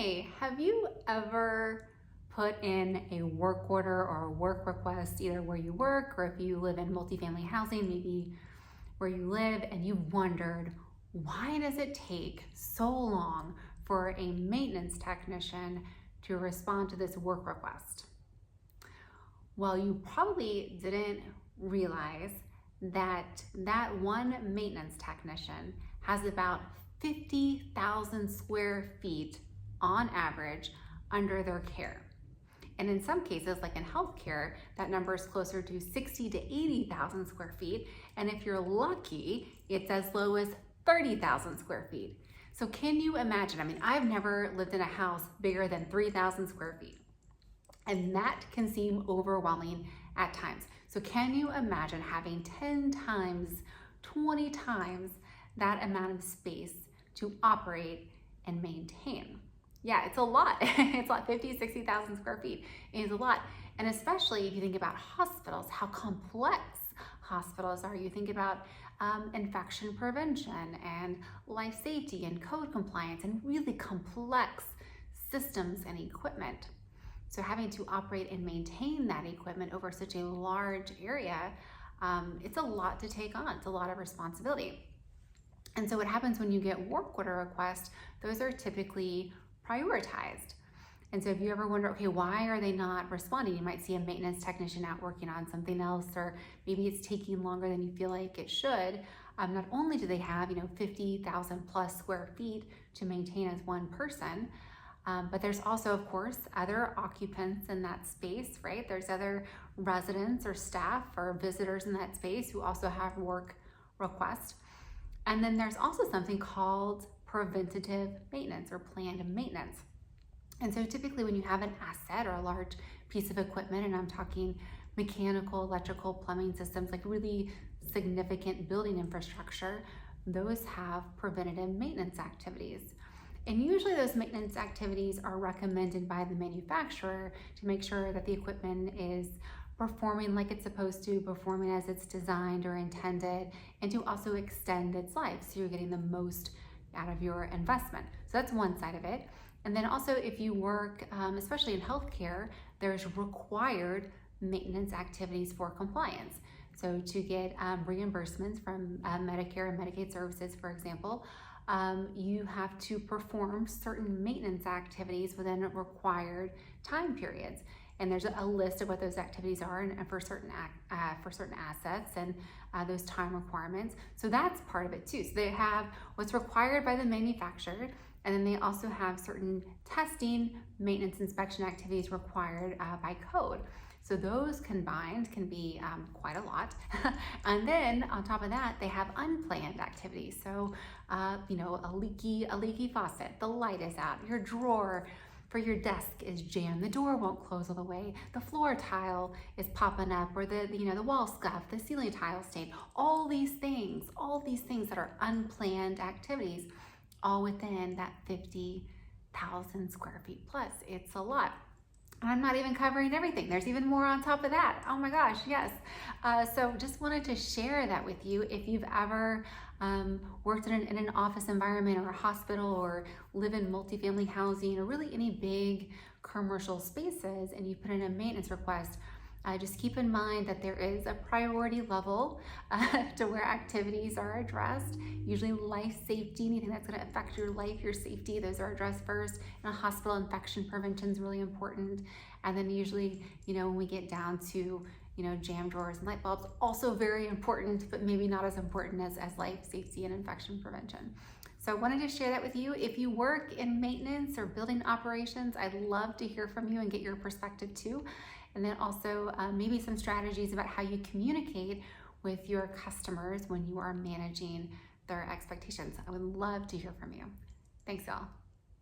Hey, have you ever put in a work order or a work request, either where you work or if you live in multifamily housing, maybe where you live, and you've wondered, why does it take so long for a maintenance technician to respond to this work request? Well, you probably didn't realize that that one maintenance technician has about 50,000 square feet on average under their care. And in some cases, like in healthcare, that number is closer to 60 to 80,000 square feet. And if you're lucky, it's as low as 30,000 square feet. So can you imagine? I mean, I've never lived in a house bigger than 3,000 square feet. And that can seem overwhelming at times. So can you imagine having 10 times, 20 times that amount of space to operate and maintain? Yeah, it's a lot. It's like 50, 60,000 square feet is a lot. And especially if you think about hospitals, how complex hospitals are. You think about infection prevention and life safety and code compliance and really complex systems and equipment. So having to operate and maintain that equipment over such a large area, it's a lot to take on. It's a lot of responsibility. And so what happens when you get work order requests, those are typically prioritized. And so if you ever wonder, okay, why are they not responding? You might see a maintenance technician out working on something else, or maybe it's taking longer than you feel like it should. Not only do they have, 50,000 plus square feet to maintain as one person, but there's also, of course, other occupants in that space, right? There's other residents or staff or visitors in that space who also have work requests. And then there's also something called preventative maintenance or planned maintenance. And so typically when you have an asset or a large piece of equipment, and I'm talking mechanical, electrical, plumbing systems, like really significant building infrastructure, those have preventative maintenance activities. And usually those maintenance activities are recommended by the manufacturer to make sure that the equipment is performing like it's supposed to, performing as it's designed or intended, and to also extend its life so you're getting the most out of your investment. So that's one side of it. And then also if you work, especially in healthcare, there's required maintenance activities for compliance. So to get reimbursements from Medicare and Medicaid services, for example, you have to perform certain maintenance activities within required time periods. And there's a list of what those activities are and for certain assets and those time requirements. So that's part of it too. So they have what's required by the manufacturer, and then they also have certain testing, maintenance, inspection activities required by code. So those combined can be quite a lot. And then on top of that, they have unplanned activities. So, a leaky faucet, the light is out, your drawer for your desk is jammed, the door won't close all the way, the floor tile is popping up, or the wall scuff, the ceiling tile stain, all these things that are unplanned activities, all within that 50,000 square feet plus. It's a lot. I'm not even covering everything. There's even more on top of that. Oh my gosh, yes. So just wanted to share that with you. If you've ever worked in an office environment or a hospital, or live in multifamily housing, or really any big commercial spaces, and you put in a maintenance request, just keep in mind that there is a priority level to where activities are addressed. Usually life safety, anything that's going to affect your life, your safety, those are addressed first. In a hospital, infection prevention is really important. And then usually, when we get down to, jam drawers and light bulbs, also very important, but maybe not as important as life safety and infection prevention. So I wanted to share that with you. If you work in maintenance or building operations, I'd love to hear from you and get your perspective too. And then also maybe some strategies about how you communicate with your customers when you are managing their expectations. I would love to hear from you. Thanks, y'all.